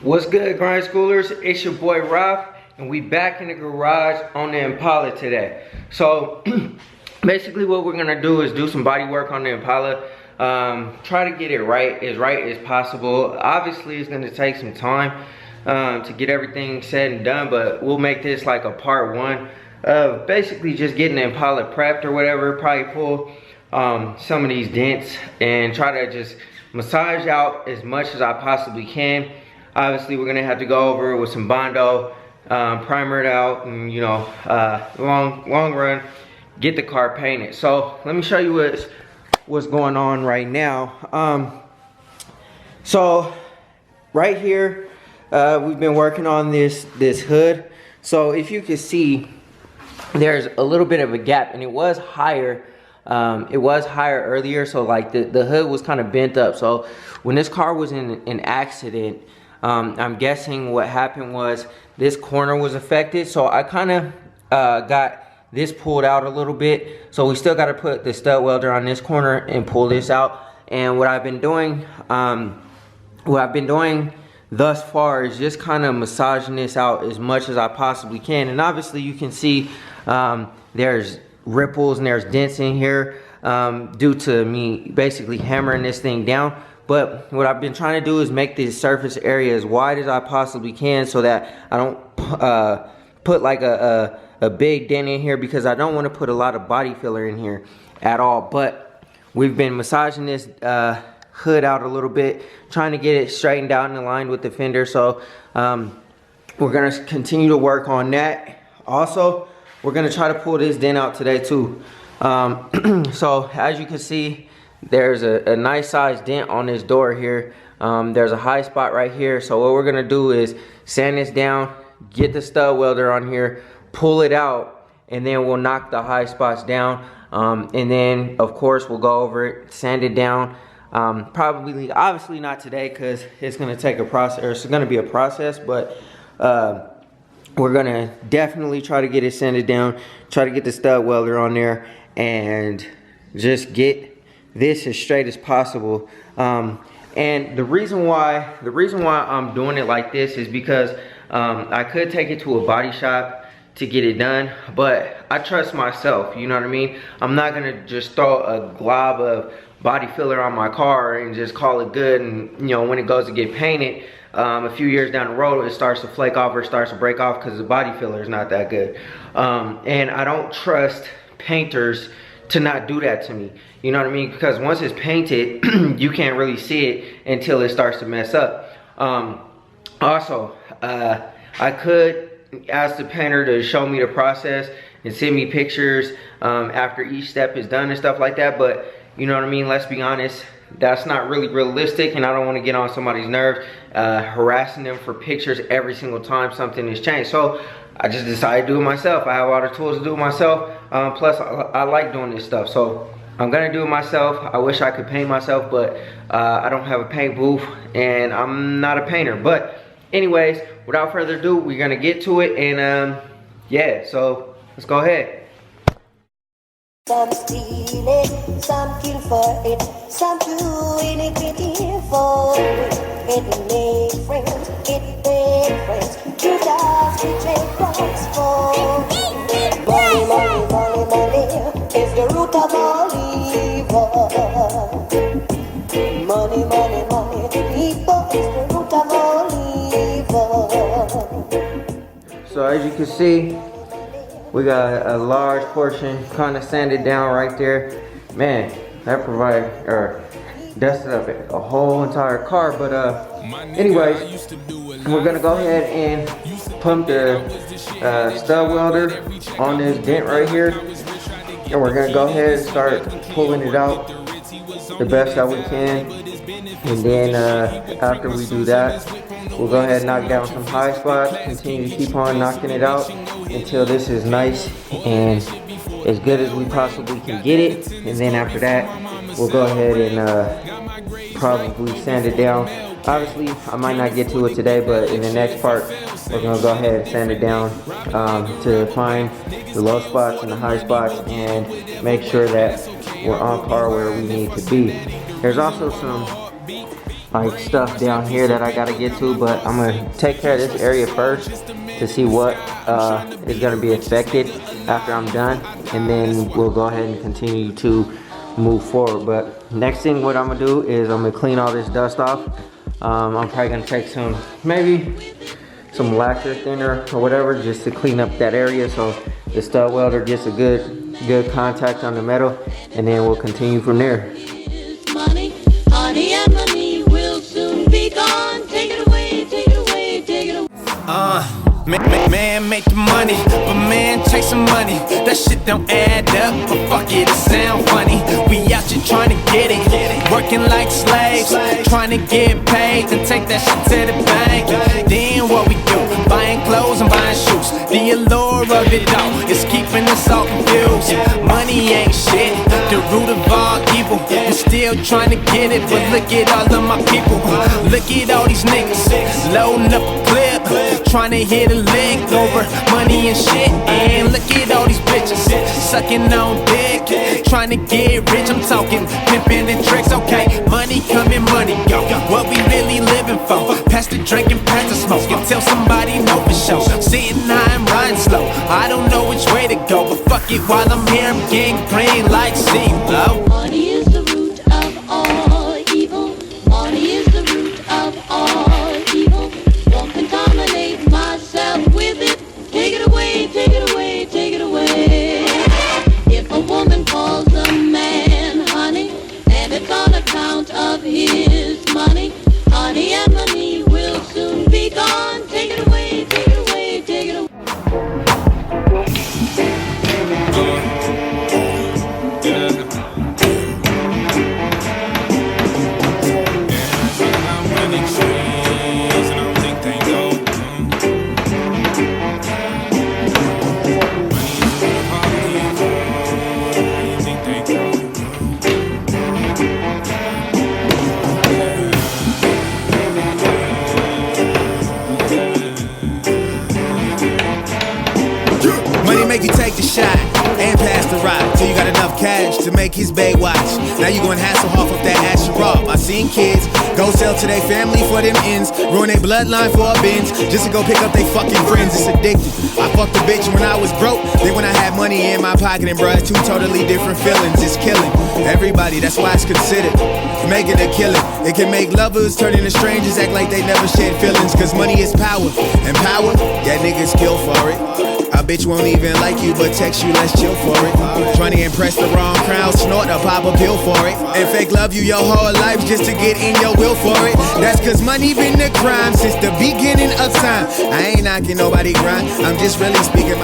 What's good, grind schoolers? It's your boy Ralph, and we back in the garage on the Impala today. So basically what we're gonna do is do some body work on the Impala. Try to get it right as possible. Obviously it's gonna take some time to get everything said and done, but we'll make this like a part one of basically just getting the Impala prepped or whatever. Probably pull some of these dents and try to just massage out as much as I possibly can. Obviously, we're gonna have to go over it with some Bondo, primer it out, and you know, long run, get the car painted. So let me show you what's going on right now. So right here, we've been working on this hood. So if you can see, there's a little bit of a gap, and it was higher. It was higher earlier, so like the hood was kind of bent up. So when this car was in an accident, I'm guessing what happened was this corner was affected. So I kind of got this pulled out a little bit. So we still got to put the stud welder on this corner and pull this out. And what I've been doing, thus far is just kind of massaging this out as much as I possibly can. And obviously you can see there's ripples and there's dents in here due to me basically hammering this thing down. But what I've been trying to do is make this surface area as wide as I possibly can so that I don't put like a big dent in here, because I don't want to put a lot of body filler in here at all. But we've been massaging this hood out a little bit, trying to get it straightened out and aligned with the fender. So we're going to continue to work on that. Also, we're going to try to pull this dent out today too. So as you can see, there's a nice sized dent on this door here. There's a high spot right here. So what we're gonna do is sand this down, get the stud welder on here, pull it out, and then we'll knock the high spots down. And then of course we'll go over it, sand it down. Obviously not today, because it's gonna take a process, or it's gonna be a process, but we're gonna definitely try to get it sanded down, try to get the stud welder on there, and just get this as straight as possible. And the reason why I'm doing it like this is because I could take it to a body shop to get it done, but I trust myself, you know what I mean? I'm not gonna just throw a glob of body filler on my car and just call it good, and you know, when it goes to get painted, a few years down the road it starts to flake off or starts to break off because the body filler is not that good. And I don't trust painters to not do that to me, you know what I mean? Because once it's painted, you can't really see it until it starts to mess up. Also, I could ask the painter to show me the process and send me pictures after each step is done and stuff like that, but you know what I mean, let's be honest, that's not really realistic, and I don't want to get on somebody's nerves harassing them for pictures every single time something is changed. So I just decided to do it myself. I have all the tools to do it myself. Plus, I like doing this stuff, so I'm gonna do it myself. I wish I could paint myself, but I don't have a paint booth, and I'm not a painter. But anyways, without further ado, we're gonna get to it, and yeah, so let's go ahead. Some steal it, some kill for it, some doing it for it. It make friends, it break friends. You just betray friends for it. Money, money, money, money is the root of all evil. Money, money, money, people is the root of all evil. So as you can see, we got a large portion kind of sanded down right there. Man, that provided, or dusted up a whole entire car. But anyways, we're gonna go ahead and pump the stud welder on this dent right here, and we're gonna go ahead and start pulling it out the best that we can. And then after we do that, we'll go ahead and knock down some high spots, continue to keep on knocking it out until this is nice and as good as we possibly can get it. And then after that, we'll go ahead and probably sand it down. Obviously, I might not get to it today, but in the next part, we're gonna go ahead and sand it down to find the low spots and the high spots and make sure that we're on par where we need to be. There's also some like stuff down here that I gotta get to, but I'm gonna take care of this area first to see what is gonna be affected after I'm done, and then we'll go ahead and continue to move forward. But next thing what I'm gonna do is I'm gonna clean all this dust off. I'm probably gonna take maybe some lacquer thinner or whatever just to clean up that area so the stud welder gets a good contact on the metal, and then we'll continue from there. Money, honey, and money will soon be gone. Take it away, take it away, take it away. Man, make the money, but man, chasing money. That shit don't add up, but fuck it, it sound funny. We out here trying to get it, working like slaves, trying to get paid and take that shit to the bank. Then what we do? Buying clothes and buying shoes. The allure of it all is keeping us all confused. Money ain't shit, the root of all evil. We're still trying to get it, but look at all of my people. Look at all these niggas loading up a clip, trying to hit a lick over money and shit. And look at all these bitches sucking on dick, trying to get rich. I'm talking pimping and tricks. Okay, money coming, money go. What we really living for? Pass the drink and pass the smoke, and tell somebody no for sure. Sitting high and riding slow. I don't know which way to go, but fuck it, while I'm here I'm getting green like CeeLo. Money is the root of all evil. Money is the root of all evil. Won't contaminate myself with it. Take it away, take it away, take it away. If a woman calls a man honey, and it's on account of his money, honey and money will soon be gone. Take it away, take it away, take it away. Make you take the shot and pass the ride till you got enough cash to make his bae watch. Now you gon' hassle off of that ass you rob. I seen kids go sell to their family for them ends, ruin their bloodline for a Benz, just to go pick up their fucking friends. It's addictive. I fucked a bitch when I was broke, then when I had money in my pocket, and bruh, it's two totally different feelings. It's killing everybody, that's why it's considered making a killing. It can make lovers turn into strangers, act like they never shared feelings, cause money is power, and power, yeah, niggas kill for it. A bitch won't even like you, but text you, let's chill for it. Trying to impress the wrong crowd, snort a pop a pill for it. And fake love you your whole life just to get in your will for it. That's cause money been the crime since the beginning of time. I ain't knocking nobody grind, I'm just really speaking my